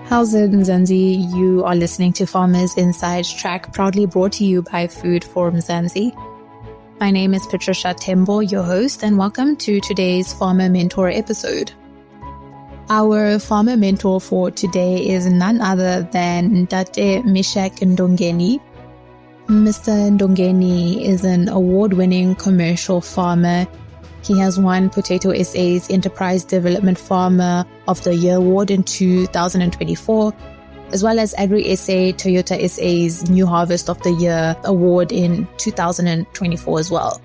How's it, Mzansi? You are listening to Farmers Inside Track, proudly brought to you by Food for Mzansi. My name is Patricia Tembo, your host, and welcome to today's Farmer Mentor episode. Our farmer mentor for today is none other than Date Meshack Ndongeni. Mr. Ndongeni is an award-winning commercial farmer. He has won Potato SA's Enterprise Development Farmer of the Year Award in 2024, as well as Agri SA Toyota SA's New Harvest of the Year Award in 2024 as well.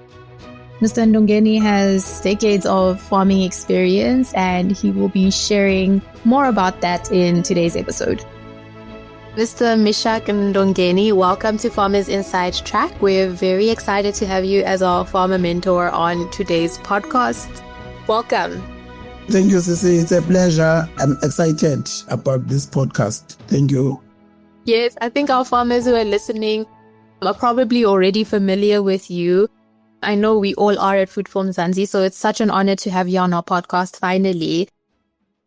Mr. Ndongeni has decades of farming experience, and he will be sharing more about that in today's episode. Mr. Meshack Ndongeni, welcome to Farmers Inside Track. We're very excited to have you as our farmer mentor on today's podcast. Welcome. Thank you, Sissy. It's a pleasure. I'm excited about this podcast. Thank you. Yes, I think our farmers who are listening are probably already familiar with you. I know we all are at Food for Mzansi, so it's such an honor to have you on our podcast finally.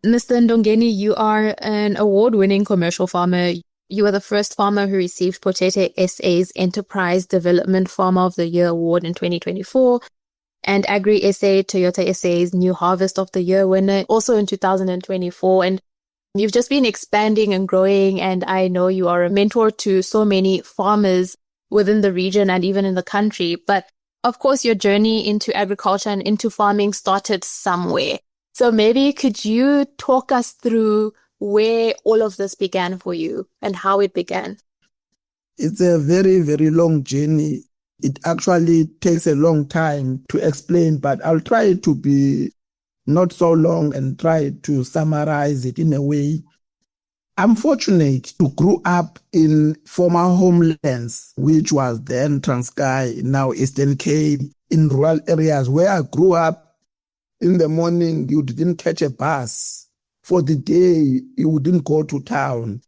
Mr. Ndongeni, you are an award-winning commercial farmer. You are the first farmer who received Potato SA's Enterprise Development Farmer of the Year Award in 2024 and Agri SA Toyota SA's New Harvest of the Year winner also in 2024. And you've just been expanding and growing, and I know you are a mentor to so many farmers within the region and even in the country. But of course, your journey into agriculture and into farming started somewhere. So maybe could you talk us through where all of this began for you and how it began? It's a very, very long journey. It actually takes a long time to explain, but I'll try to be not so long and try to summarize it in a way. I'm fortunate to grow up in former homelands, which was then Transkei, now Eastern Cape, in rural areas where I grew up. In the morning, you didn't catch a bus. For the day, you wouldn't go to town.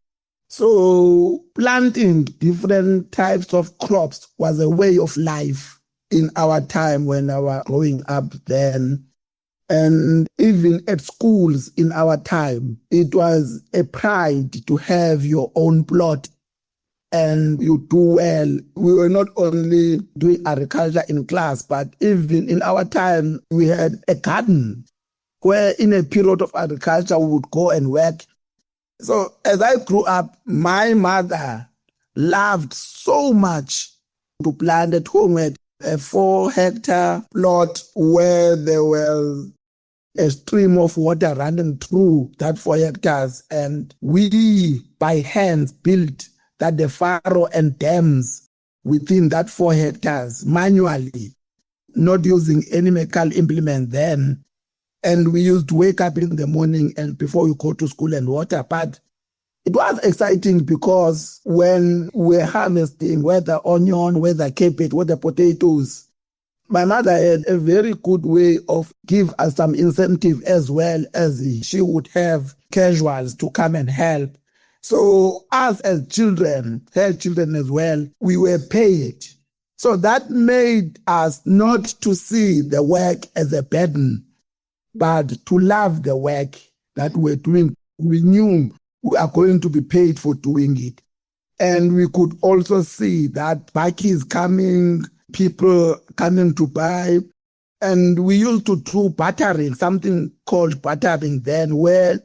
So planting different types of crops was a way of life in our time when I was growing up then. And even at schools in our time, it was a pride to have your own plot and you do well. We were not only doing agriculture in class, but even in our time, we had a garden where in a period of agriculture, we would go and work. So as I grew up, my mother loved so much to plant at home at a 4-hectare plot where there was a stream of water running through that 4 hectares. And we, by hands, built the furrow and dams within that 4 hectares manually, not using any mechanical implement then. And we used to wake up in the morning and before we go to school and water. But it was exciting because when we're harvesting, whether onion, whether cabbage, whether potatoes, my mother had a very good way of give us some incentive as well as she would have casuals to come and help. So us as children, her children as well, we were paid. So that made us not to see the work as a burden, but to love the work that we're doing. We knew we are going to be paid for doing it. And we could also see that bakkies coming, people coming to buy. And we used to do bartering, something called bartering then, where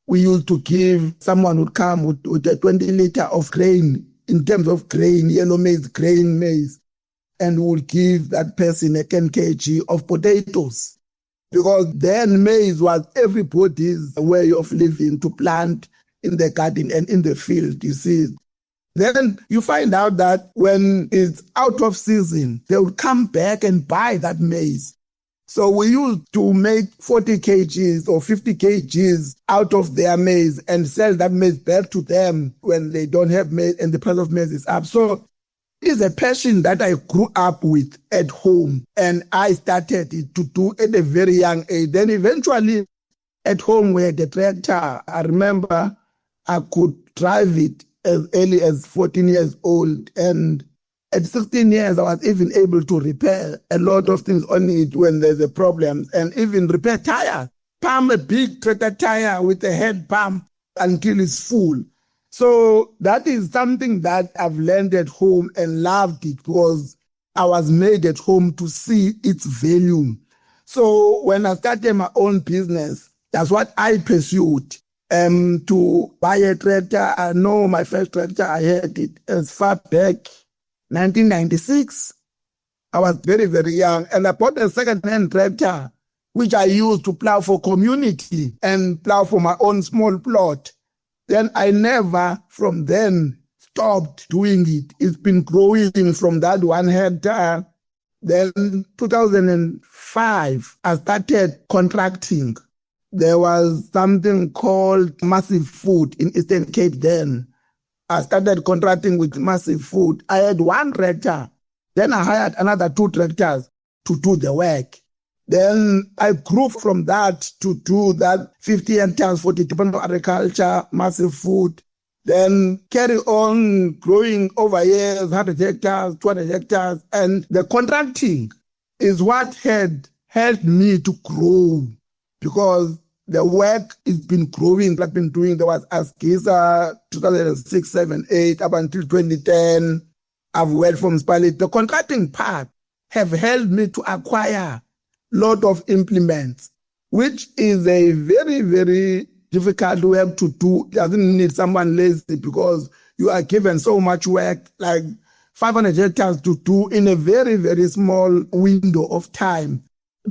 we used to give, someone would come with a 20 liter of grain, in terms of grain, yellow maize, grain maize, and we would give that person a 10 kg of potatoes. Because then maize was everybody's way of living, to plant in the garden and in the field, you see. Then you find out that when it's out of season, they would come back and buy that maize. So we used to make 40 kgs or 50 kgs out of their maize and sell that maize back to them when they don't have maize and the price of maize is up. So it's a passion that I grew up with at home, and I started it to do at a very young age. Then eventually at home we had a tractor. I remember I could drive it as early as 14 years old, and at 16 years I was even able to repair a lot of things on it when there's a problem, and even repair tires. Pump a big tractor tire with a hand pump until it's full. So that is something that I've learned at home and loved it because I was made at home to see its value. So when I started my own business, that's what I pursued. To buy a tractor. I know my first tractor, I had it as far back 1996. I was very, very young. And I bought a second-hand tractor, which I used to plow for community and plow for my own small plot. Then I never, from then, stopped doing it. It's been growing from that 1 hectare. Then 2005, I started contracting. There was something called Massive Food in Eastern Cape then. I started contracting with Massive Food. I had 1 tractor. Then I hired another 2 tractors to do the work. Then I grew from that to do that 50 hectares for the Department of Agriculture, Massive Food. Then carry on growing over years, 100 hectares, 200 hectares. And the contracting is what had helped me to grow because the work has been growing. I've been doing, there was Asgisa 2006, 7, 8, up until 2010. I've worked for municipality. The contracting part have helped me to acquire a lot of implements, which is a very, very difficult work to do. It doesn't need someone lazy because you are given so much work, like 500 hectares to do in a very, very small window of time,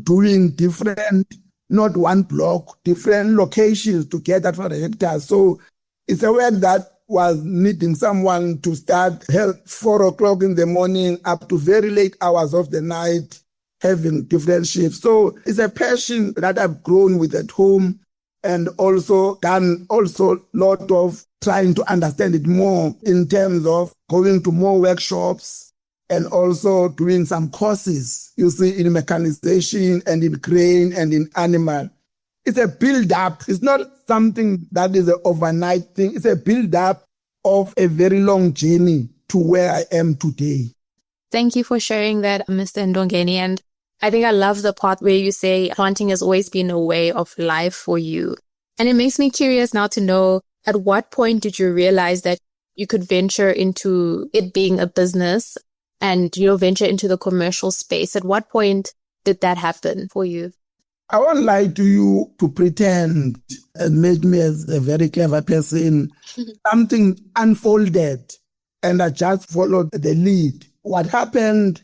doing different, not one block, different locations to get that 500 hectares. So it's a work that was needing someone to start help 4 o'clock in the morning up to very late hours of the night, having different shifts. So it's a passion that I've grown with at home and also done also a lot of trying to understand it more in terms of going to more workshops and also doing some courses, you see, in mechanization and in grain and in animal. It's a build-up. It's not something that is an overnight thing. It's a build-up of a very long journey to where I am today. Thank you for sharing that, Mr. Ndongeni. And I think I love the part where you say planting has always been a way of life for you. And it makes me curious now to know, at what point did you realize that you could venture into it being a business and, venture into the commercial space? At what point did that happen for you? I won't lie to you to pretend and make me as a very clever person. Something unfolded and I just followed the lead. What happened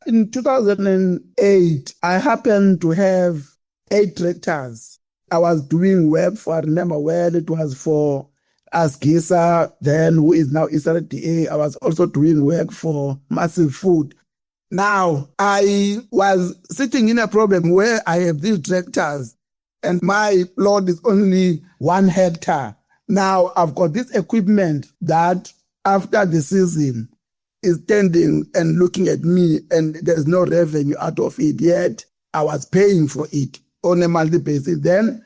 in 2008, I happened to have 8 tractors. I was doing work for, I remember well, it was for Asgisa, then who is now SRDA. I was also doing work for Massive Food. Now, I was sitting in a problem where I have these tractors and my plot is only 1 hectare. Now, I've got this equipment that after the season is standing and looking at me and there's no revenue out of it yet. I was paying for it on a monthly basis. Then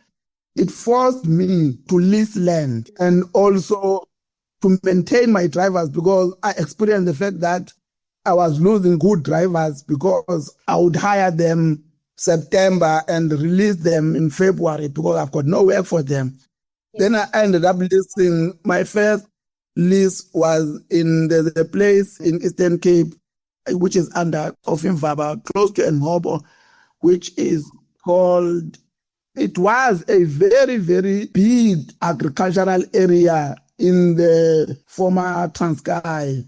it forced me to lease land and also to maintain my drivers because I experienced the fact that I was losing good drivers because I would hire them September and release them in February because I've got no work for them. Then I ended up leasing. My first lease was in the place in Eastern Cape, which is under Offenvaba, close to Enhobo, which is called, it was a very, very big agricultural area in the former Transkei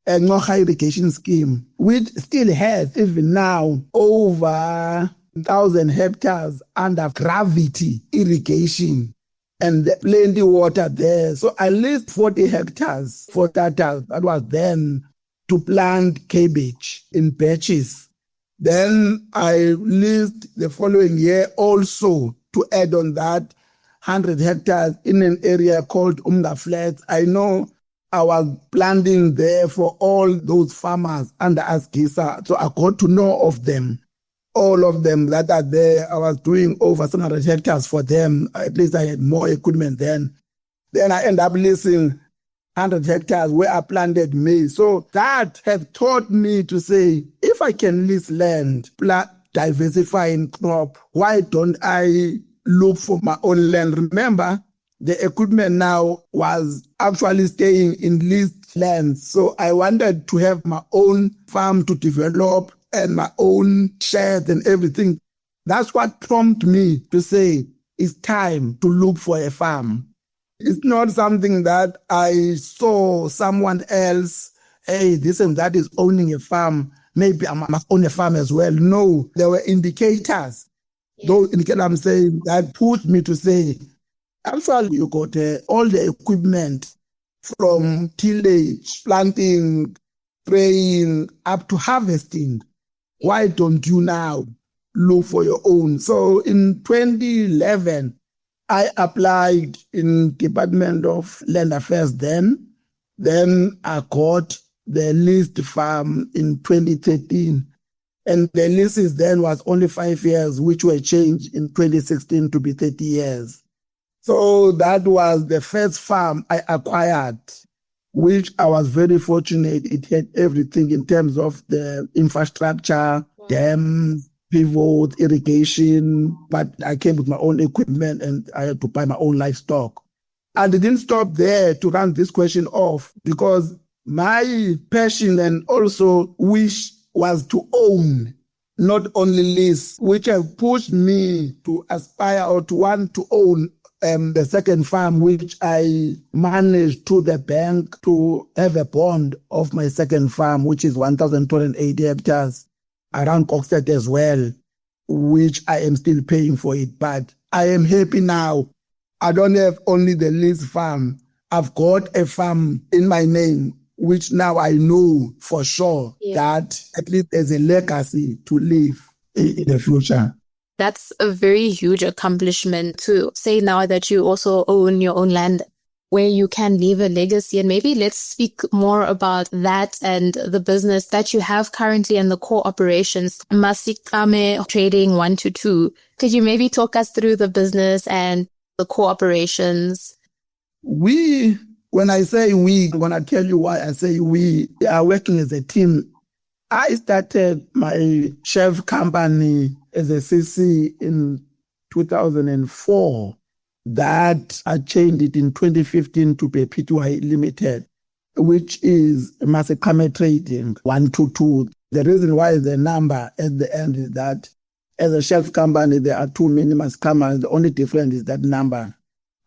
a Ngocha irrigation scheme, which still has, even now, over 1,000 hectares under gravity irrigation and plenty water there. So I leased 40 hectares for that. That was then to plant cabbage in batches. Then I leased the following year also to add on that 100 hectares in an area called Umda Flats. I know I was planting there for all those farmers under Asgisa. So I got to know of them, all of them that are there. I was doing over 700 hectares for them. At least I had more equipment then. Then I ended up leasing 100 hectares where I planted maize. So that has taught me to say, if I can lease land, diversifying crop, why don't I look for my own land? Remember, the equipment now was actually staying in leased lands. So I wanted to have my own farm to develop and my own sheds and everything. That's what prompted me to say, it's time to look for a farm. It's not something that I saw someone else, hey, this and that is owning a farm. Maybe I must own a farm as well. No, there were indicators. Yeah. Those indicators I'm saying that pushed me to say, actually, you got all the equipment from tillage, planting, spraying, up to harvesting. Why don't you now look for your own? So in 2011, I applied in Department of Land Affairs then. Then I got the leased farm in 2013. And the leases then was only 5 years, which were changed in 2016 to be 30 years. So that was the first farm I acquired, which I was very fortunate. It had everything in terms of the infrastructure, dams, pivots, irrigation, but I came with my own equipment and I had to buy my own livestock. I didn't stop there to run this question off because my passion and also wish was to own, not only lease, which have pushed me to aspire or to want to own the second farm, which I managed to the bank to have a bond of my second farm, which is 1,280 hectares around Kokstad as well, which I am still paying for it. But I am happy now. I don't have only the lease farm. I've got a farm in my name, which now I know for sure that at least there's a legacy to leave in the future. That's a very huge accomplishment to say now that you also own your own land where you can leave a legacy. And maybe let's speak more about that and the business that you have currently and the core operations, Masikame Trading 122. Could you maybe talk us through the business and the core operations? When I say we, I'm going to tell you why I say we are working as a team. I started my chef company as a CC in 2004. That I changed it in 2015 to be PTY Limited, which is Masikame Trading 122. The reason why the number at the end is that as a chef company, there are too many Masikamas. The only difference is that number.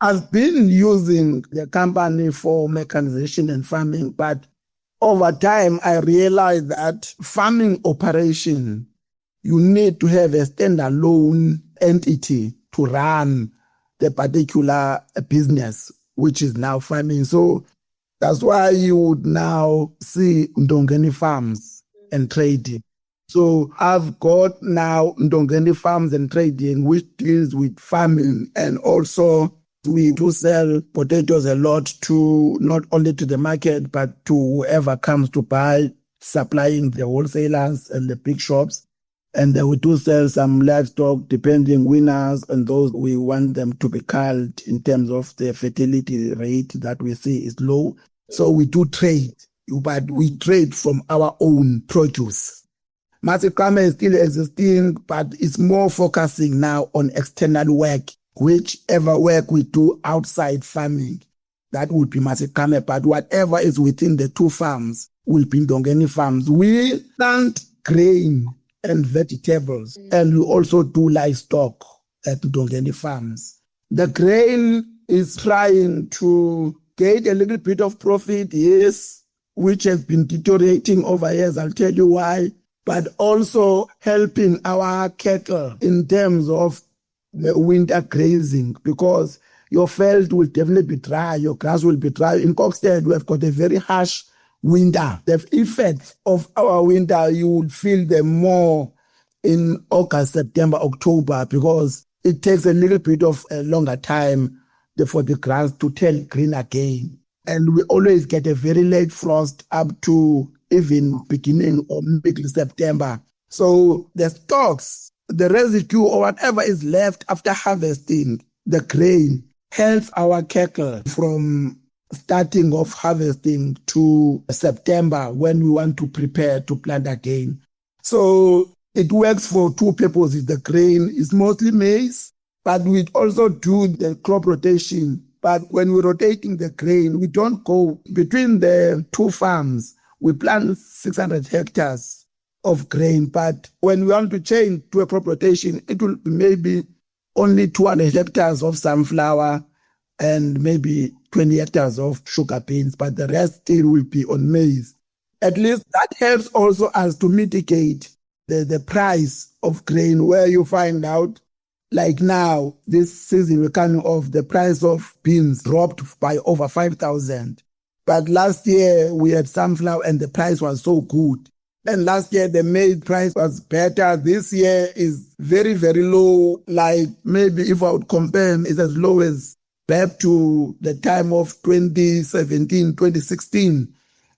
I've been using the company for mechanization and farming, but over time, I realized that farming operation, you need to have a standalone entity to run the particular business, which is now farming. So that's why you would now see Ndongeni Farms and Trading. So I've got now Ndongeni Farms and Trading, which deals with farming, and also we do sell potatoes a lot to not only to the market, but to whoever comes to buy, supplying the wholesalers and the big shops. And then we do sell some livestock, depending winners and those we want them to be culled in terms of the fertility rate that we see is low. So we do trade, but we trade from our own produce. Masikame is still existing, but it's more focusing now on external work. Whichever work we do outside farming, that would be Masikame, but whatever is within the two farms will be Ndongeni Farms. We plant grain and vegetables, and we also do livestock at Ndongeni Farms. The grain is trying to get a little bit of profit, yes, which has been deteriorating over years. I'll tell you why, but also helping our cattle in terms of the winter grazing, because your field will definitely be dry, your grass will be dry. In Kokstad, we have got a very harsh winter. The effects of our winter, you will feel them more in August, September, October, because it takes a little bit of a longer time for the grass to turn green again. And we always get a very late frost up to even beginning or middle September. So the stocks, the residue or whatever is left after harvesting the grain helps our cattle from starting off harvesting to September when we want to prepare to plant again. So it works for two purposes. The grain is mostly maize, but we also do the crop rotation But when we're rotating the grain, we don't go between the two farms. We plant 600 hectares of grain. But when we want to change to a crop rotation, it will be maybe only 200 hectares of sunflower and maybe 20 hectares of sugar beans. But the rest still will be on maize. At least that helps also us to mitigate the price of grain, where you find out, like now, this season we're coming off, the price of beans dropped by over 5,000. But last year we had sunflower and the price was so good. And last year the maize price was better. This year is very, very low. Like maybe if I would compare, it's as low as back to the time of 2017, 2016.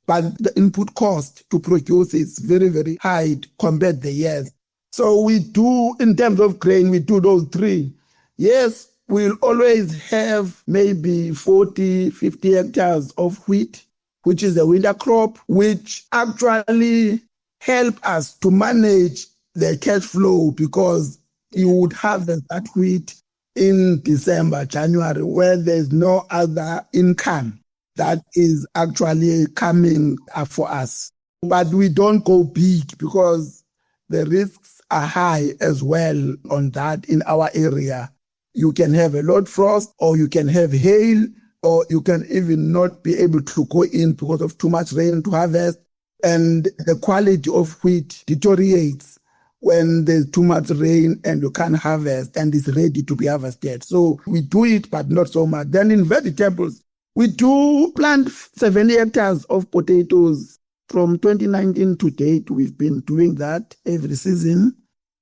But the input cost to produce is very, very high compared to the years. So we do, in terms of grain, we do those three. Yes, we'll always have maybe 40, 50 hectares of wheat, which is a winter crop, which actually help us to manage the cash flow, because you would harvest that wheat in December, January, where there's no other income that is actually coming up for us. But we don't go big because the risks are high as well on that in our area. You can have a lot frost, or you can have hail, or you can even not be able to go in because of too much rain to harvest. And the quality of wheat deteriorates when there's too much rain and you can't harvest and it's ready to be harvested. So we do it, but not so much. Then in vegetables, we do plant 70 hectares of potatoes. From 2019 to date, we've been doing that every season.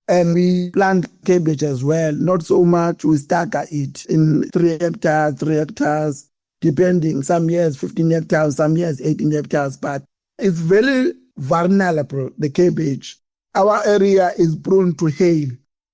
And we plant cabbage as well. Not so much, we stagger it in 3 hectares, depending. Some years 15 hectares, some years 18 hectares. But it's very vulnerable, the cabbage. Our area is prone to hail,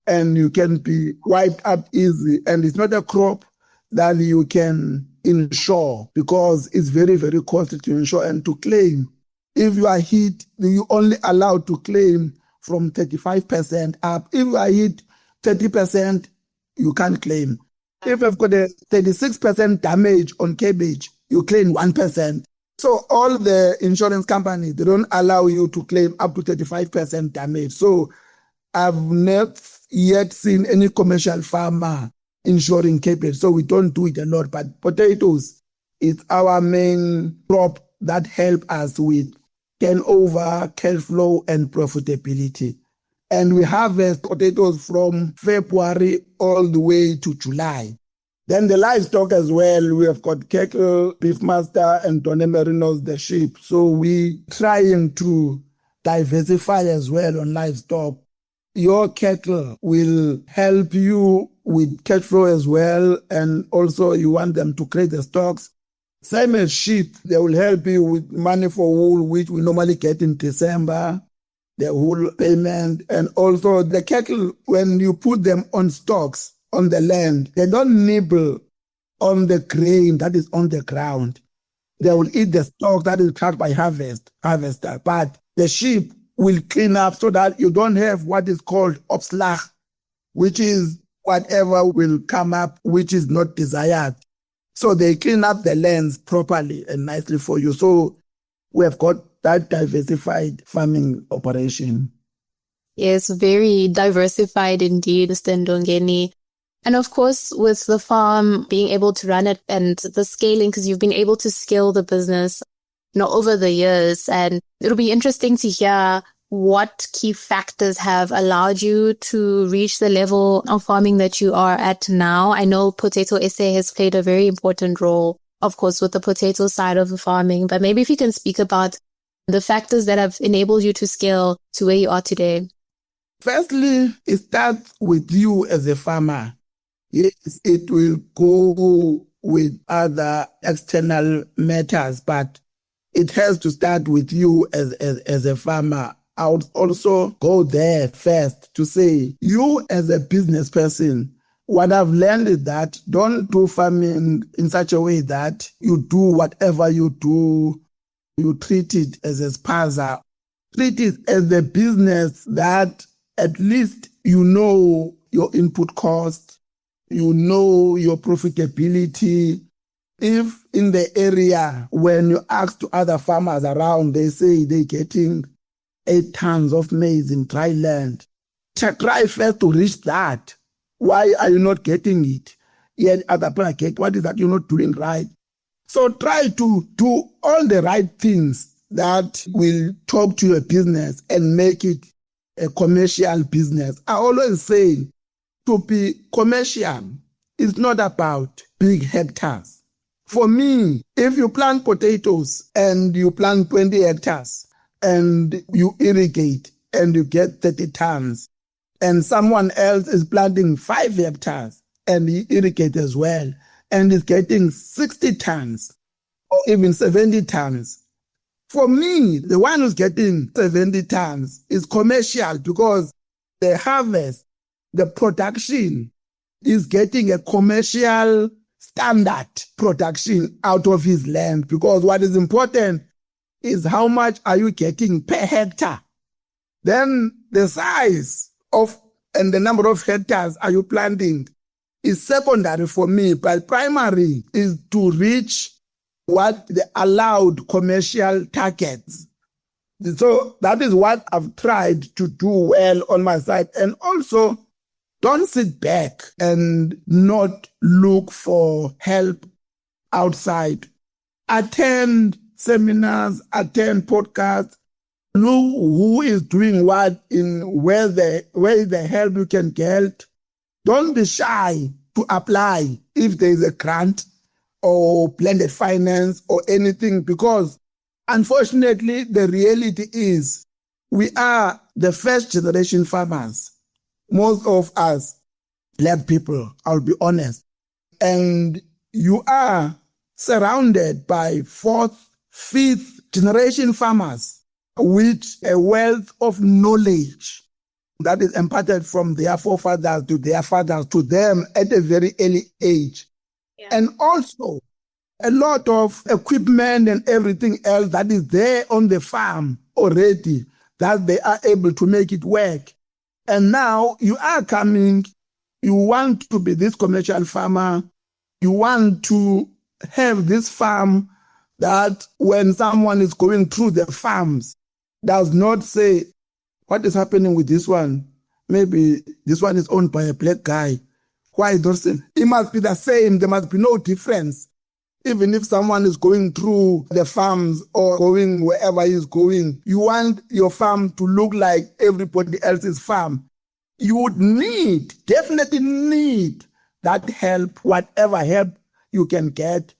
and you can be wiped up easy. And it's not a crop that you can insure, because it's very, very costly to insure and to claim. If you are hit, you only allowed to claim from 35% up. If you are hit 30%, you can't claim. If you've got a 36% damage on cabbage, you claim 1%. So all the insurance companies, they don't allow you to claim up to 35% damage. So I've not yet seen any commercial farmer insuring cabbage. So we don't do it a lot. But potatoes is our main crop that help us with turnover, cash flow, and profitability. And we harvest potatoes from February all the way to July. Then the livestock as well, we have got cattle, beef master, and Donner Merinos, the sheep. So we trying to diversify as well on livestock. Your cattle will help you with cash flow as well, and also you want them to create the stocks. Same as sheep, they will help you with money for wool, which we normally get in December, the wool payment. And also the cattle, when you put them on stocks on the land, they don't nibble on the grain that is on the ground. They will eat the stock that is cut by harvester. But the sheep will clean up so that you don't have what is called opslag, which is whatever will come up which is not desired. So they clean up the lands properly and nicely for you. So we have got that diversified farming operation. Yes, very diversified indeed, Mr. Ndongeni. And of course, with the farm, being able to run it and the scaling, because you've been able to scale the business, over the years. And it'll be interesting to hear what key factors have allowed you to reach the level of farming that you are at now. I know Potato SA has played a very important role, of course, with the potato side of the farming, but maybe if you can speak about the factors that have enabled you to scale to where you are today. Firstly, it starts with you as a farmer. Yes, it will go with other external matters, but it has to start with you as a farmer. I would also go there first to say, you as a business person, what I've learned is that don't do farming in such a way that you do whatever you do, you treat it as a spaza. Treat it as a business that at least you know your input cost, you know your profitability, If in the area, when you ask to other farmers around, they say they're getting 8 tons of maize in dry land, try first to reach that. Why are you not getting it? Yet other people get, what is that you're not doing right? So try to do all the right things that will talk to your business and make it a commercial business. I always say to be commercial is not about big hectares. For me, if you plant potatoes and you plant 20 hectares and you irrigate and you get 30 tons, and someone else is planting 5 hectares and he irrigates as well and is getting 60 tons or even 70 tons. For me, the one who's getting 70 tons is commercial because the harvest, the production is getting a commercial standard production out of his land, because what is important is how much are you getting per hectare. Then the size of and the number of hectares are you planting is secondary for me, but primary is to reach what the allowed commercial targets. So that is what I've tried to do well on my side. And also, don't sit back and not look for help outside. Attend seminars, attend podcasts, look who is doing what in where the help you can get. Don't be shy to apply if there is a grant or blended finance or anything, because unfortunately the reality is we are the first generation farmers. Most of us, Black people, I'll be honest. And you are surrounded by 4th, 5th generation farmers with a wealth of knowledge that is imparted from their forefathers to their fathers to them at a very early age. Yeah. And also a lot of equipment and everything else that is there on the farm already, that they are able to make it work. And now you are coming, you want to be this commercial farmer, you want to have this farm that when someone is going through the farms, does not say, what is happening with this one? Maybe this one is owned by a Black guy. Why doesn't it must be the same? There must be no difference. Even if someone is going through the farms or going wherever he's going, you want your farm to look like everybody else's farm. You would definitely need that help, whatever help you can get,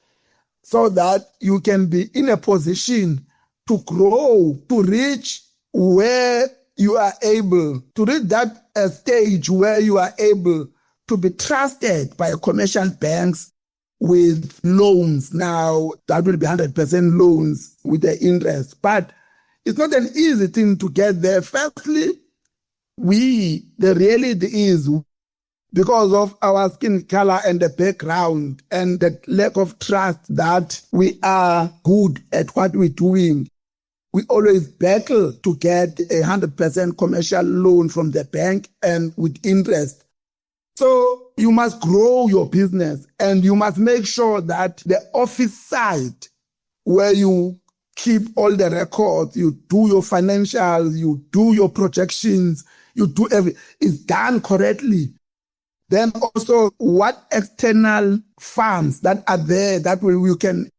so that you can be in a position to grow, to reach where you are able, to reach that stage where you are able to be trusted by commercial banks with loans. Now, that will be 100% loans with the interest. But it's not an easy thing to get there. Firstly, the reality is, because of our skin color and the background and the lack of trust that we are good at what we're doing, we always battle to get 100% commercial loan from the bank and with interest. So you must grow your business and you must make sure that the office side, where you keep all the records, you do your financials, you do your projections, you do everything, is done correctly. Then also what external funds that are there that you can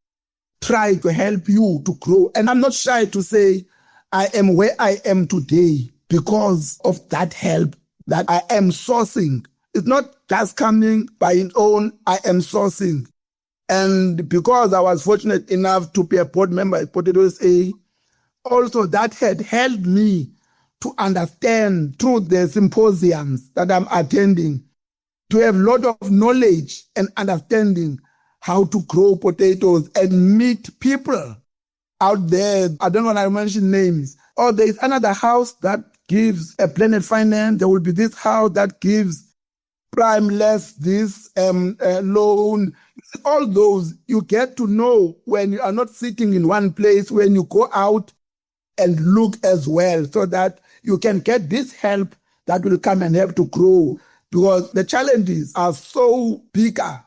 try to help you to grow. And I'm not shy to say I am where I am today because of that help that I am sourcing. It's not just coming by its own, I am sourcing. And because I was fortunate enough to be a board member at Potato USA, also that had helped me to understand through the symposiums that I'm attending, to have a lot of knowledge and understanding how to grow potatoes and meet people out there. I don't want to mention names. Or there is another house that gives a blended finance. There will be this house that gives prime less this loan. All those you get to know when you are not sitting in one place, when you go out and look as well, so that you can get this help that will come and help to grow. Because the challenges are so bigger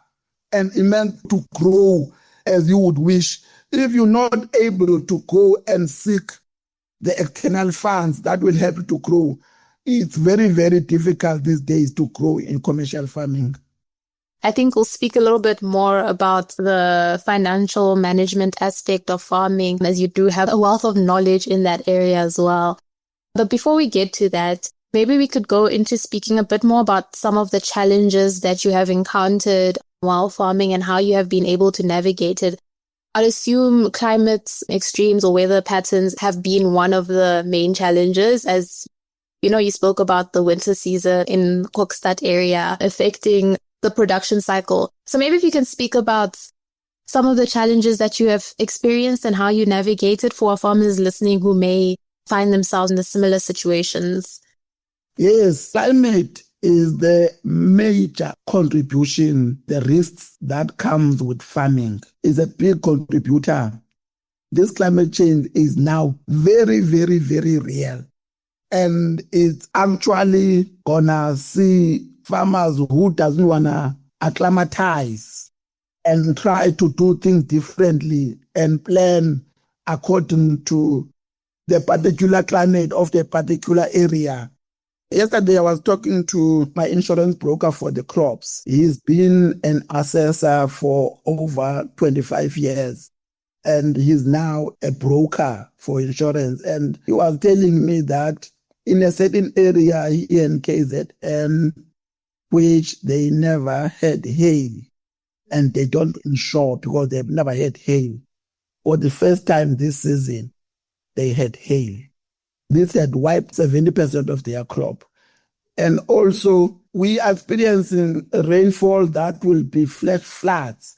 and it meant to grow as you would wish. If you're not able to go and seek the external funds that will help to grow, it's very, very difficult these days to grow in commercial farming. I think we'll speak a little bit more about the financial management aspect of farming, as you do have a wealth of knowledge in that area as well. But before we get to that, maybe we could go into speaking a bit more about some of the challenges that you have encountered while farming and how you have been able to navigate it. I'd assume climate extremes or weather patterns have been one of the main challenges, as you spoke about the winter season in Kokstad area affecting the production cycle. So maybe if you can speak about some of the challenges that you have experienced and how you navigated for our farmers listening who may find themselves in the similar situations. Yes, climate is the major contribution. The risks that comes with farming is a big contributor. This climate change is now very, very, very real. And it's actually gonna see farmers who doesn't want to acclimatize and try to do things differently and plan according to the particular climate of the particular area. Yesterday, I was talking to my insurance broker for the crops. He's been an assessor for over 25 years, and he's now a broker for insurance. And he was telling me that in a certain area here in KZN, which they never had hail, and they don't insure because they've never had hail. For the first time this season, they had hail. This had wiped 70% of their crop. And also, we are experiencing rainfall that will be flash floods,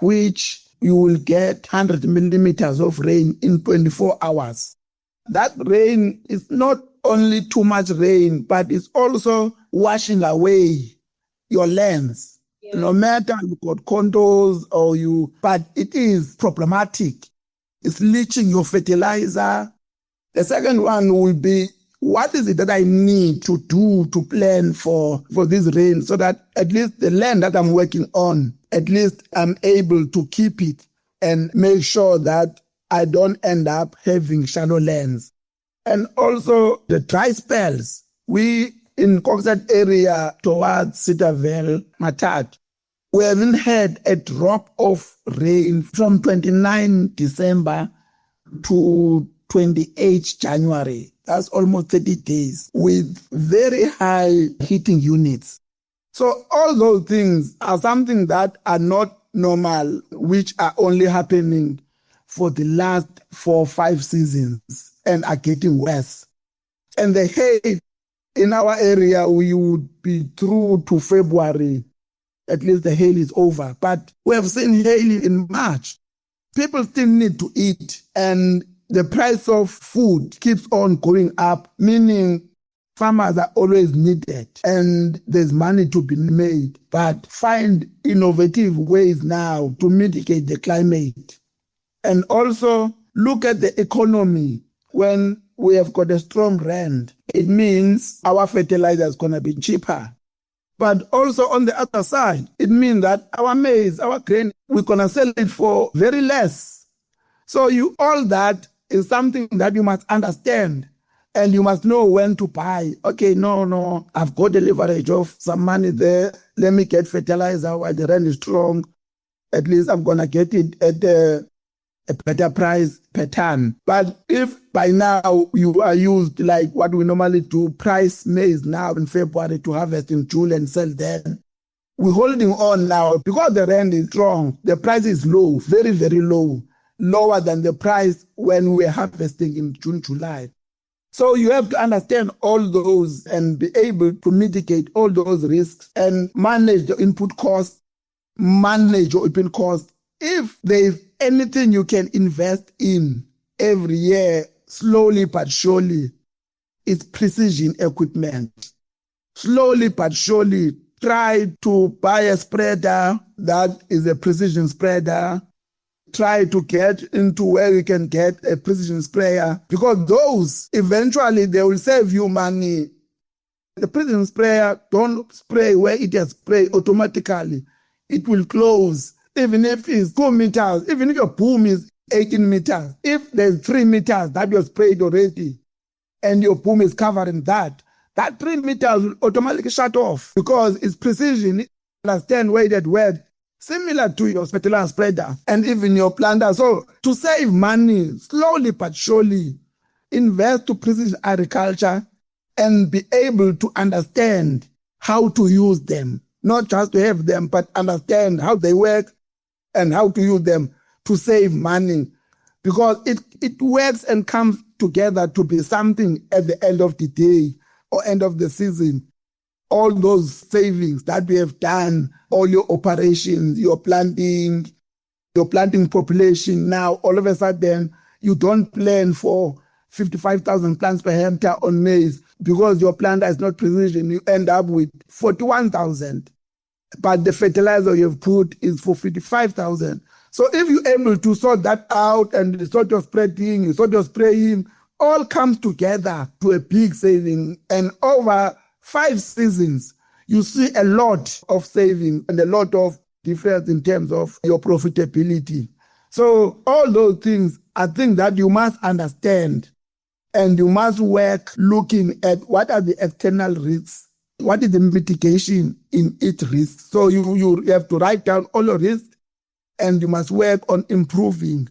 which you will get 100 millimeters of rain in 24 hours. That rain is not only too much rain, but it's also washing away your lands. Yeah. No matter you got condos but it is problematic. It's leaching your fertilizer. The second one will be, what is it that I need to do to plan for this rain so that at least the land that I'm working on, at least I'm able to keep it and make sure that I don't end up having shallow lands. And also the dry spells. We in Kokstad area towards Citavale, Matad, we haven't had a drop of rain from 29 December to 28 January. That's almost 30 days with very high heating units. So all those things are something that are not normal, which are only happening for the last 4 or 5 seasons and are getting worse. And the hail in our area, we would be through to February. At least the hail is over. But we have seen hail in March. People still need to eat. And the price of food keeps on going up, meaning farmers are always needed and there's money to be made. But find innovative ways now to mitigate the climate. And also look at the economy. When we have got a strong rand, it means our fertilizer is going to be cheaper. But also on the other side, it means that our maize, our grain, we're going to sell it for very less. So all that is something that you must understand and you must know when to buy. Okay, no, I've got a leverage of some money there. Let me get fertilizer while the rand is strong. At least I'm going to get it at a better price per ton. But if by now you are used like what we normally do, price maize now in February to harvest in June and sell then, we're holding on now because the rand is strong. The price is low, very, very low, lower than the price when we're harvesting in June, July. So you have to understand all those and be able to mitigate all those risks and manage the input costs, manage your open costs. If there is anything you can invest in every year, slowly but surely, it's precision equipment. Slowly but surely, try to buy a spreader that is a precision spreader. Try to get into where you can get a precision sprayer, because those, eventually, they will save you money. The precision sprayer don't spray where it has sprayed automatically. it will close. Even if it's 2 meters, even if your boom is 18 meters, if there's 3 meters that you sprayed already and your boom is covering that 3 meters will automatically shut off because it's precision. Understand where that word, similar to your fertilizer spreader and even your planter. So to save money, slowly but surely, invest to precision agriculture and be able to understand how to use them. Not just to have them, but understand how they work and how to use them to save money. Because it works and comes together to be something at the end of the day or end of the season. All those savings that we have done, all your operations, your planting population, now all of a sudden you don't plan for 55,000 plants per hectare on maize because your planter is not precision. You end up with 41,000. But the fertilizer you've put is for 55,000. So if you're able to sort that out and you sort your spreading, you sort your spraying, all comes together to a big saving. And over 5 seasons, you see a lot of saving and a lot of difference in terms of your profitability. So all those things are things that you must understand and you must work looking at what are the external risks, what is the mitigation in each risk. So you have to write down all your risks and you must work on improving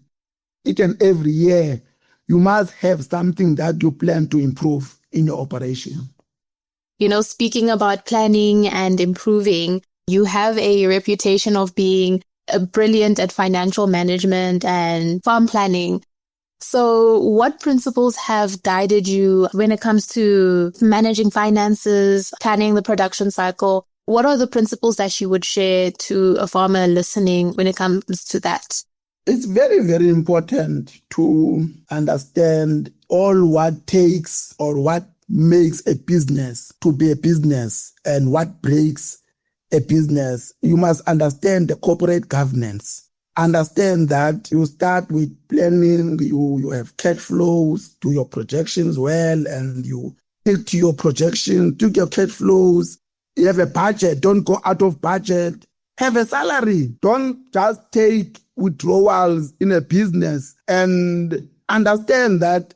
each and every year. You must have something that you plan to improve in your operation. Speaking about planning and improving, you have a reputation of being brilliant at financial management and farm planning. So what principles have guided you when it comes to managing finances, planning the production cycle? What are the principles that you would share to a farmer listening when it comes to that? It's very, very important to understand all what takes or what makes a business to be a business and what breaks a business. You must understand the corporate governance. Understand that you start with planning, you have cash flows, do your projections well, and you stick to your projections, do your cash flows. You have a budget, don't go out of budget. Have a salary, don't just take withdrawals in a business. And understand that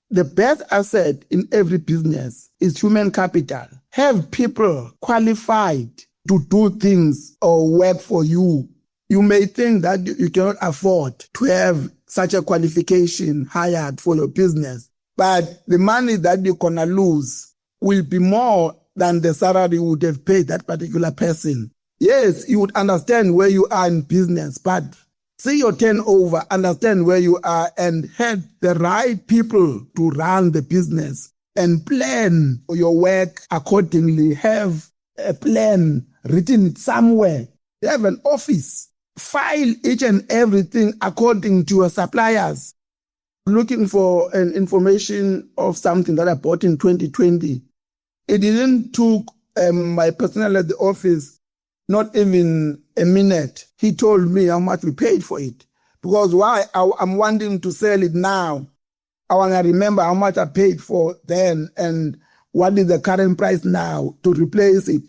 the best asset in every business is human capital. Have people qualified to do things or work for you. You may think that you cannot afford to have such a qualification hired for your business, but the money that you're going to lose will be more than the salary you would have paid that particular person. Yes, you would understand where you are in business, but see your turnover, understand where you are, and have the right people to run the business and plan your work accordingly. Have a plan written somewhere. Have an office. File each and everything according to your suppliers. Looking for an information of something that I bought in 2020. It didn't took my personnel at the office not even a minute. He told me how much we paid for it. Because why? I'm wanting to sell it now. I want to remember how much I paid for then and what is the current price now to replace it.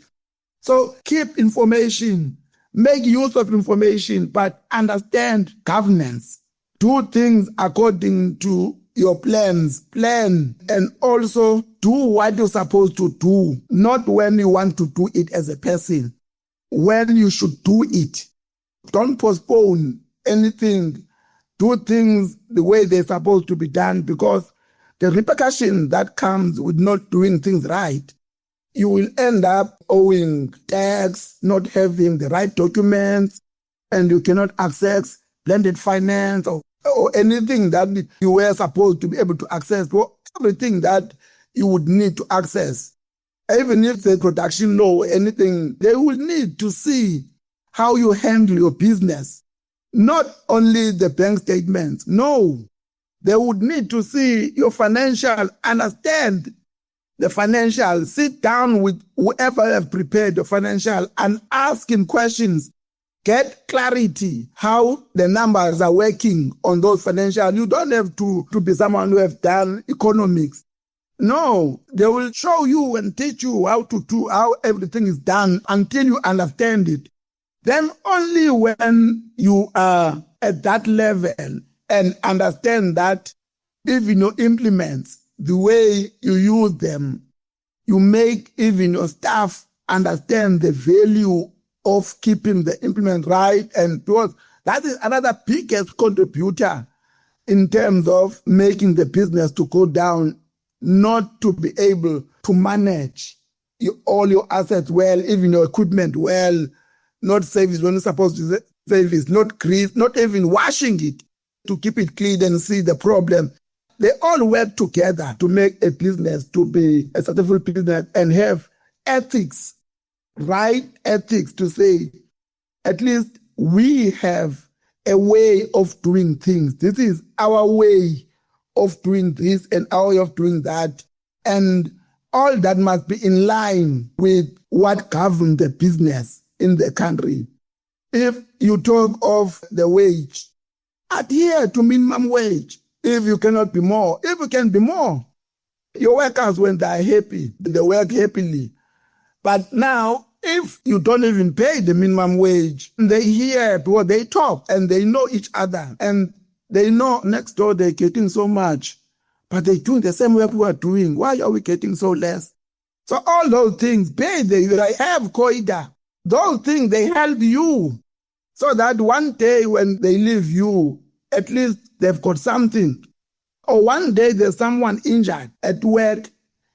So keep information. Make use of information, but understand governance. Do things according to your plans. Plan and also do what you're supposed to do, not when you want to do it as a person. When you should do it. Don't postpone anything. Do things the way they're supposed to be done, because the repercussion that comes with not doing things right, you will end up owing tax, not having the right documents, and you cannot access blended finance or anything that you were supposed to be able to access, or everything that you would need to access. Even if the production law or anything, they will need to see how you handle your business. Not only the bank statements. No, they would need to see your financial, understand the financial, sit down with whoever has prepared the financial and ask him questions. Get clarity how the numbers are working on those financial. You don't have to be someone who have done economics. No, they will show you and teach you how to do, how everything is done until you understand it. Then only when you are at that level and understand that even your implements, the way you use them, you make even your staff understand the value of keeping the implement right. And because that is another biggest contributor in terms of making the business to go down, not to be able to manage all your assets well, even your equipment well, not service when it's supposed to service, not grease, not even washing it to keep it clean and see the problem. They all work together to make a business to be a successful business and have ethics, right ethics to say, at least we have a way of doing things. This is our way of doing this and our way of doing that. And all that must be in line with what governs the business in the country. If you talk of the wage, adhere to minimum wage. If you cannot be more, if you can be more, your workers, when they are happy, they work happily. But now, if you don't even pay the minimum wage, they hear because they talk and they know each other and they know next door they're getting so much, but they're doing the same work we are doing. Why are we getting so less? So all those things, pay, they have COIDA. Those things, they help you so that one day when they leave you, at least they've got something. Or one day there's someone injured at work,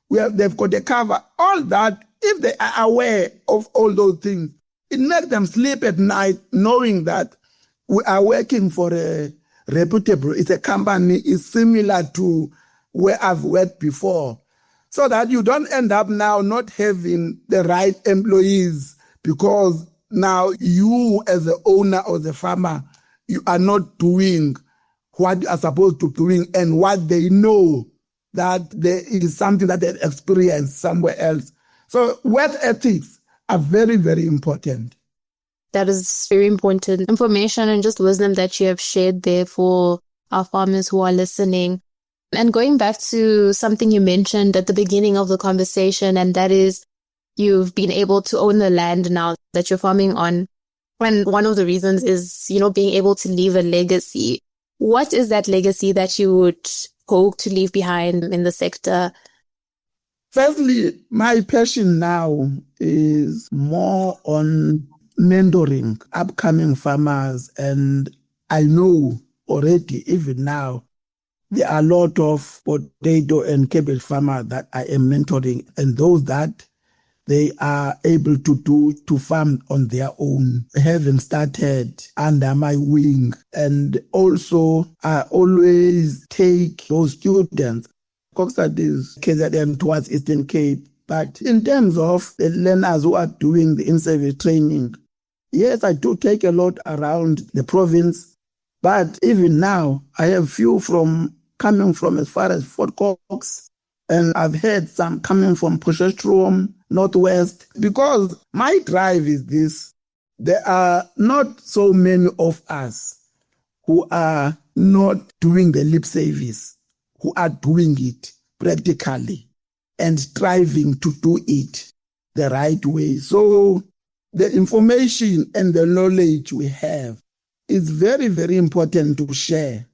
where they've got a cover. All that, if they are aware of all those things, it makes them sleep at night knowing that we are working for a reputable, it's a company, is similar to where I've worked before. So that you don't end up now not having the right employees because now you as the owner or the farmer, you are not doing what you are supposed to be doing and what they know that there is something that they experienced somewhere else. So work ethics are very, very important. That is very important information and just wisdom that you have shared there for our farmers who are listening. And going back to something you mentioned at the beginning of the conversation, and that is you've been able to own the land now that you're farming on. And one of the reasons is, being able to leave a legacy. What is that legacy that you would hope to leave behind in the sector? Firstly, my passion now is more on mentoring upcoming farmers. And I know already, even now, there are a lot of potato and cabbage farmers that I am mentoring, and those that they are able to farm on their own, having started under my wing. And also, I always take those students, Cox studies, KZN towards Eastern Cape. But in terms of the learners who are doing the in-service training, yes, I do take a lot around the province. But even now, I have few coming from as far as Fort Cox, and I've had some coming from Potchefstroom, Northwest, because my drive is this. There are not so many of us who are not doing the lip service, who are doing it practically and striving to do it the right way. So the information and the knowledge we have is very, very important to share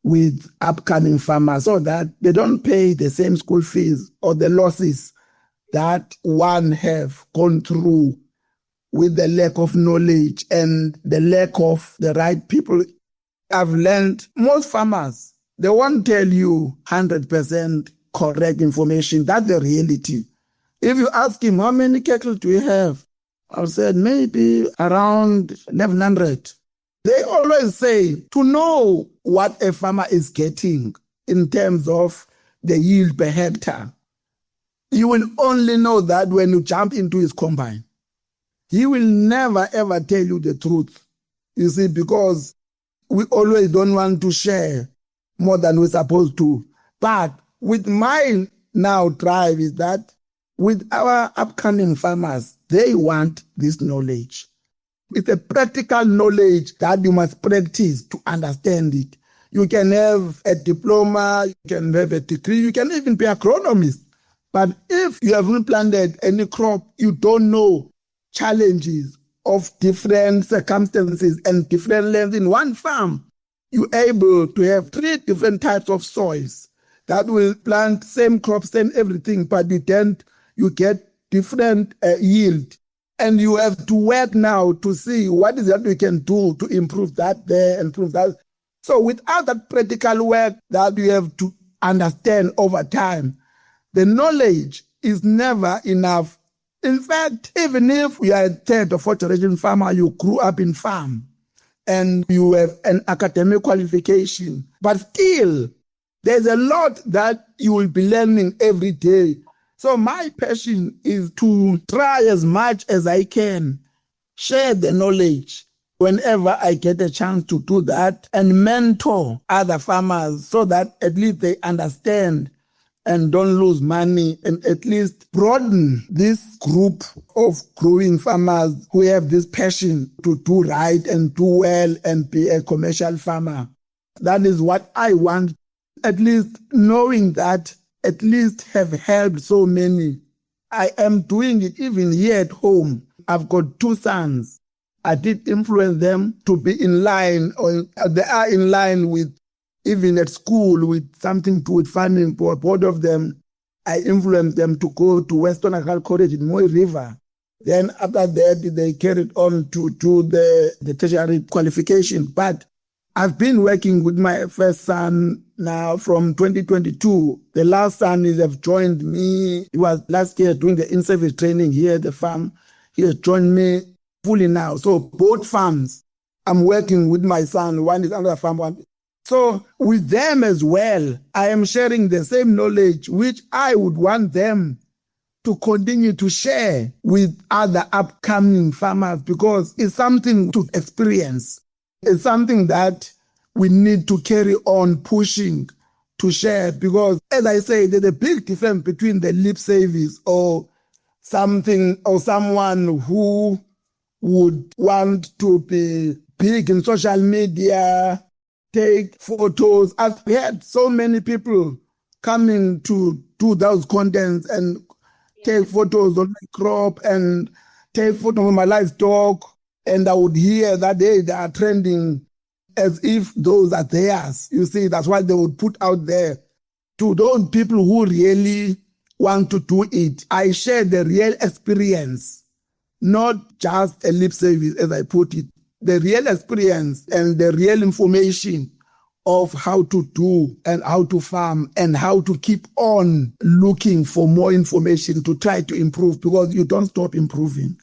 with upcoming farmers so that they don't pay the same school fees or the losses that one have gone through with the lack of knowledge and the lack of the right people. I've learned most farmers, they won't tell you 100% correct information. That's the reality. If you ask him, how many cattle do you have? I'll say maybe around 1,100. They always say to know what a farmer is getting in terms of the yield per hectare, you will only know that when you jump into his combine. He will never ever tell you the truth. You see, because we always don't want to share more than we're supposed to. But with my now drive is that with our upcoming farmers, they want this knowledge. It's a practical knowledge that you must practice to understand it. You can have a diploma, you can have a degree, you can even be an agronomist. But if you haven't planted any crop, you don't know challenges of different circumstances and different lands in one farm, you're able to have 3 different types of soils that will plant same crops, same everything, but you get different yield. And you have to work now to see what is that we can do to improve that there, improve that. So without that practical work that you have to understand over time, the knowledge is never enough. In fact, even if you are a 3rd or 4th generation farmer, you grew up in farm and you have an academic qualification, but still there's a lot that you will be learning every day. So my passion is to try as much as I can, share the knowledge whenever I get a chance to do that, and mentor other farmers so that at least they understand and don't lose money, and at least broaden this group of growing farmers who have this passion to do right and do well and be a commercial farmer. That is what I want, at least knowing that at least have helped so many. I am doing it even here at home. I've got 2 sons. I did influence them to be in line, or they are in line with, even at school, with something to do with farming. For both of them, I influenced them to go to Western Agricultural College in Moy River. Then after that, they carried on to do the tertiary qualification. But I've been working with my first son now from 2022. The last son has joined me. He was last year doing the in-service training here at the farm. He has joined me fully now. So both farms, I'm working with my son. One is another farm, one. So with them as well, I am sharing the same knowledge which I would want them to continue to share with other upcoming farmers, because it's something to experience. It's something that we need to carry on pushing to share, because, as I say, there's a big difference between the lip service or something, or someone who would want to be big in social media, take photos. I've had so many people coming to do those contents and take photos of my crop and take photos of my livestock, and I would hear that they are trending as if those are theirs. You see, that's what they would put out there. To those people who really want to do it, I share the real experience, not just a lip service, as I put it, the real experience and the real information of how to do and how to farm and how to keep on looking for more information to try to improve, because you don't stop improving.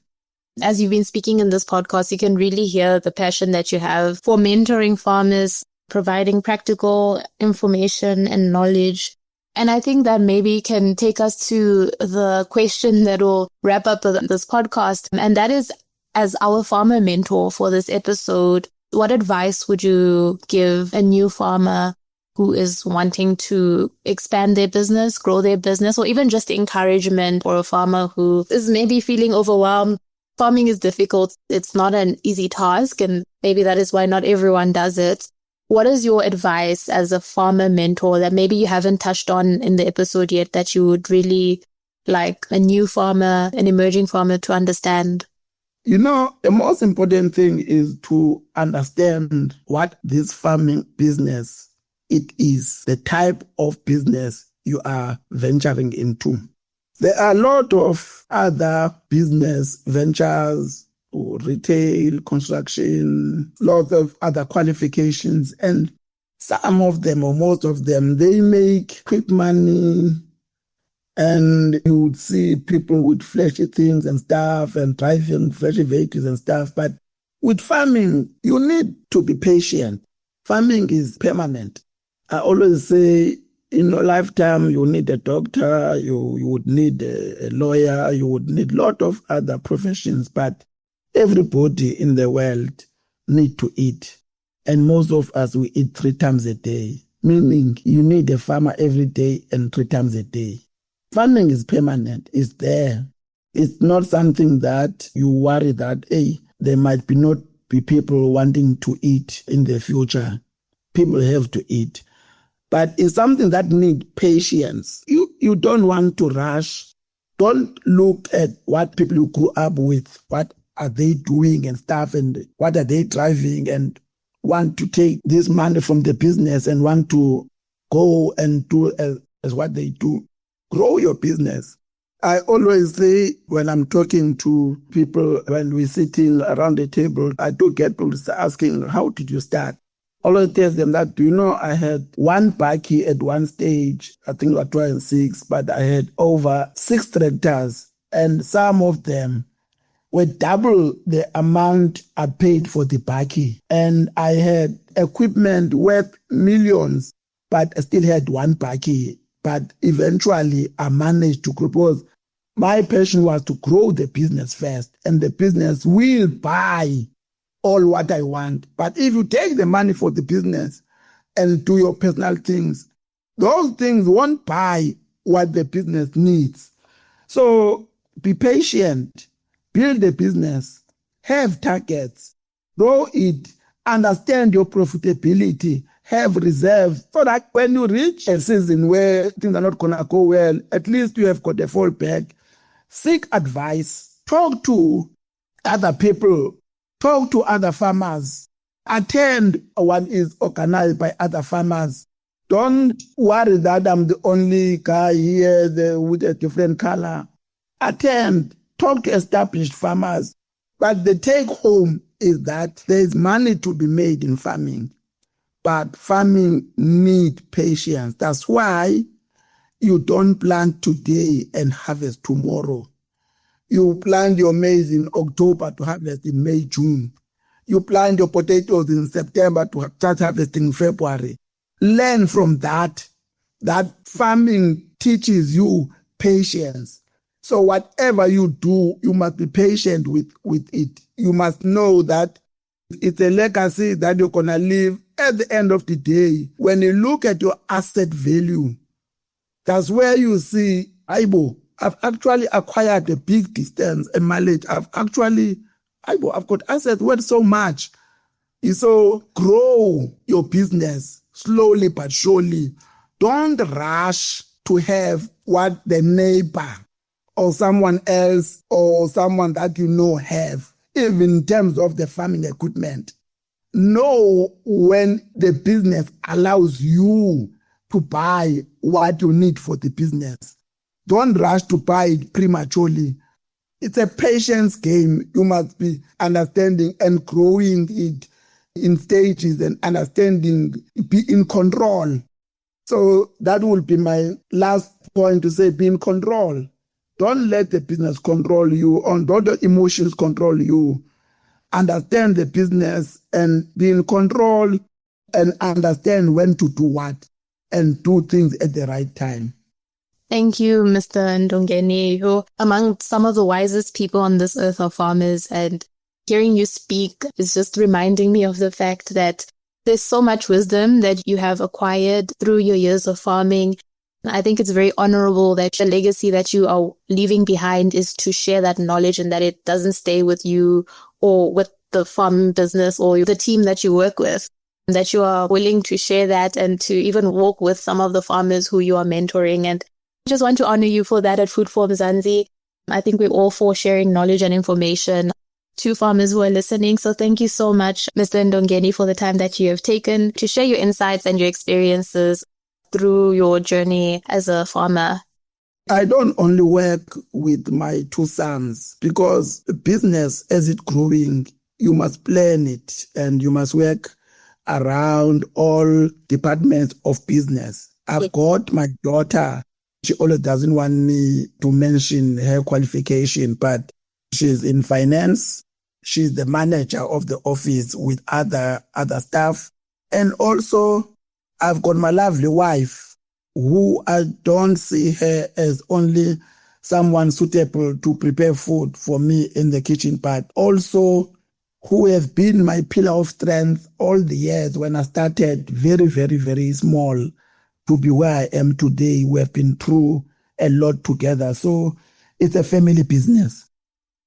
As you've been speaking in this podcast, you can really hear the passion that you have for mentoring farmers, providing practical information and knowledge. And I think that maybe can take us to the question that will wrap up this podcast. And that is, as our farmer mentor for this episode, what advice would you give a new farmer who is wanting to expand their business, grow their business, or even just encouragement for a farmer who is maybe feeling overwhelmed? Farming is difficult. It's not an easy task, and maybe that is why not everyone does it. What is your advice as a farmer mentor that maybe you haven't touched on in the episode yet that you would really like a new farmer, an emerging farmer to understand? You know, the most important thing is to understand what this farming business it is, the type of business you are venturing into. There are a lot of other business ventures, or retail, construction, lots of other qualifications, and some of them, or most of them, they make quick money. And you would see people with flashy things and stuff and driving flashy vehicles and stuff. But with farming, you need to be patient. Farming is permanent. I always say, in your lifetime, you need a doctor, you would need a lawyer, you would need a lot of other professions. But everybody in the world need to eat. And most of us, we eat 3 times a day, meaning you need a farmer every day and 3 times a day. Farming is permanent, it's there. It's not something that you worry that, hey, there might not be people wanting to eat in the future. People have to eat. But it's something that needs patience. You don't want to rush. Don't look at what people you grew up with, what are they doing and stuff, and what are they driving, and want to take this money from the business and want to go and do as what they do. Grow your business. I always say when I'm talking to people, when we're sitting around the table, I do get people asking, how did you start? I always tell them that, do you know, I had one bakkie at one stage, I think it was 2006, but I had over 6 tractors, and some of them were double the amount I paid for the bakkie. And I had equipment worth millions, but I still had one bakkie. But eventually I managed to grow, because my passion was to grow the business first, and the business will buy all what I want. But if you take the money for the business and do your personal things, those things won't buy what the business needs. So be patient, build the business, have targets, grow it, understand your profitability, have reserves, so that when you reach a season where things are not going to go well, at least you have got a fallback. Seek advice, talk to other people, talk to other farmers, attend what is organized by other farmers. Don't worry that I'm the only guy here with a different color. Attend, talk to established farmers. But the take home is that there is money to be made in farming. But farming needs patience. That's why you don't plant today and harvest tomorrow. You plant your maize in October to harvest in May, June. You plant your potatoes in September to start harvesting in February. Learn from that. That farming teaches you patience. So whatever you do, you must be patient with it. You must know that it's a legacy that you're going to leave at the end of the day. When you look at your asset value, that's where you see, I've actually acquired a big distance and mileage. I've got assets worth so much. So grow your business slowly but surely. Don't rush to have what the neighbor or someone else or someone that you know have, even in terms of the farming equipment. Know when the business allows you to buy what you need for the business. Don't rush to buy it prematurely. It's a patience game. You must be understanding and growing it in stages and understanding, be in control. So that will be my last point to say, be in control. Don't let the business control you, or don't let emotions control you. Understand the business and be in control and understand when to do what and do things at the right time. Thank you, Mr. Ndongeni. You're among some of the wisest people on this earth of farmers, and hearing you speak is just reminding me of the fact that there's so much wisdom that you have acquired through your years of farming. I think it's very honorable that the legacy that you are leaving behind is to share that knowledge, and that it doesn't stay with you or with the farm business or the team that you work with, that you are willing to share that and to even walk with some of the farmers who you are mentoring. And I just want to honor you for that at Food for Mzansi. I think we're all for sharing knowledge and information to farmers who are listening. So thank you so much, Mr. Ndongeni, for the time that you have taken to share your insights and your experiences through your journey as a farmer. I don't only work with my 2 sons, because business, as it's growing, you must plan it and you must work around all departments of business. I've got my daughter. She always doesn't want me to mention her qualification, but she's in finance. She's the manager of the office with other staff. And also, I've got my lovely wife, who I don't see her as only someone suitable to prepare food for me in the kitchen, but also who have been my pillar of strength all the years when I started very, very, very small to be where I am today. We have been through a lot together. So it's a family business.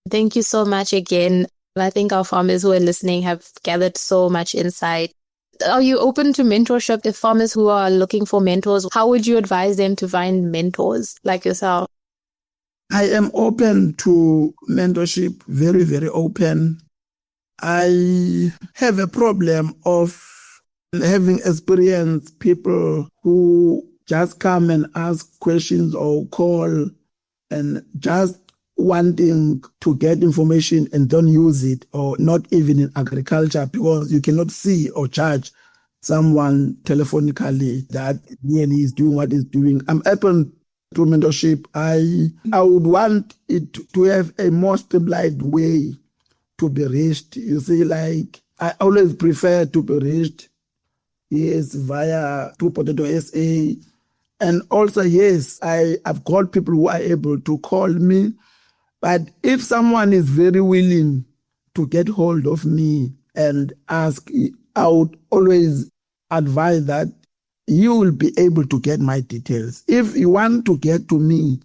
Thank you so much again. I think our farmers who are listening have gathered so much insight. Are you open to mentorship? If farmers who are looking for mentors, how would you advise them to find mentors like yourself? I am open to mentorship, very, very open. I have a problem of having experienced people who just come and ask questions or call and just wanting to get information and don't use it, or not even in agriculture, because you cannot see or judge someone telephonically that really is doing what he's doing. I'm open to mentorship. I would want it to have a more streamlined way to be reached. You see, like, I always prefer to be reached, yes, via True Potato SA. And also, yes, I've got people who are able to call me. But if someone is very willing to get hold of me and ask, I would always advise that you will be able to get my details. If you want to get to me,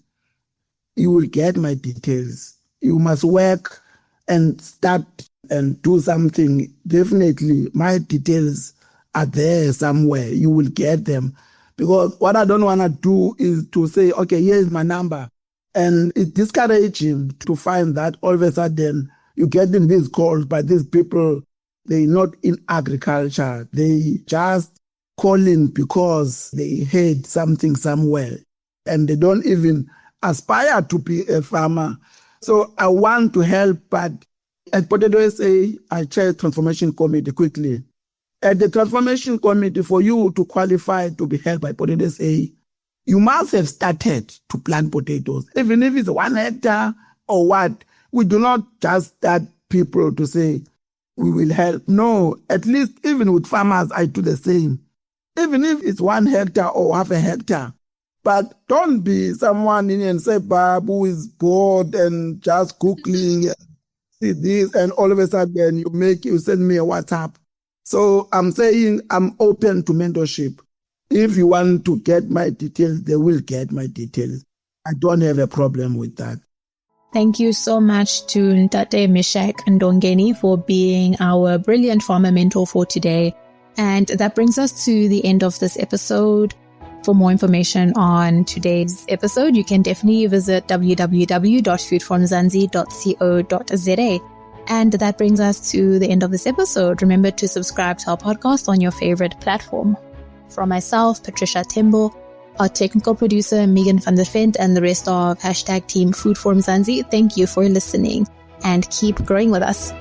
you will get my details. You must work and start and do something. Definitely, my details are there somewhere. You will get them. Because what I don't want to do is to say, okay, here's my number. And it's discouraging to find that all of a sudden you're getting these calls by these people. They're not in agriculture. They just calling because they heard something somewhere. And they don't even aspire to be a farmer. So I want to help, but at Potato SA, I chair Transformation Committee quickly. At the Transformation Committee, for you to qualify to be helped by Potato SA, you must have started to plant potatoes. Even if it's 1 hectare or what, we do not just start people to say, we will help. No, at least even with farmers, I do the same. Even if it's 1 hectare or half a hectare. But don't be someone in and say, Bob, who is bored and just Googling, see this, and all of a sudden you send me a WhatsApp. So I'm saying I'm open to mentorship. If you want to get my details, they will get my details. I don't have a problem with that. Thank you so much to Ntate Meshack Ndongeni for being our brilliant farmer mentor for today. And that brings us to the end of this episode. For more information on today's episode, you can definitely visit www.foodformzansi.co.za. And that brings us to the end of this episode. Remember to subscribe to our podcast on your favorite platform. From myself, Patricia Tembo, our technical producer, Megan van der Vent, and the rest of #Team Food for Mzansi, thank you for listening and keep growing with us.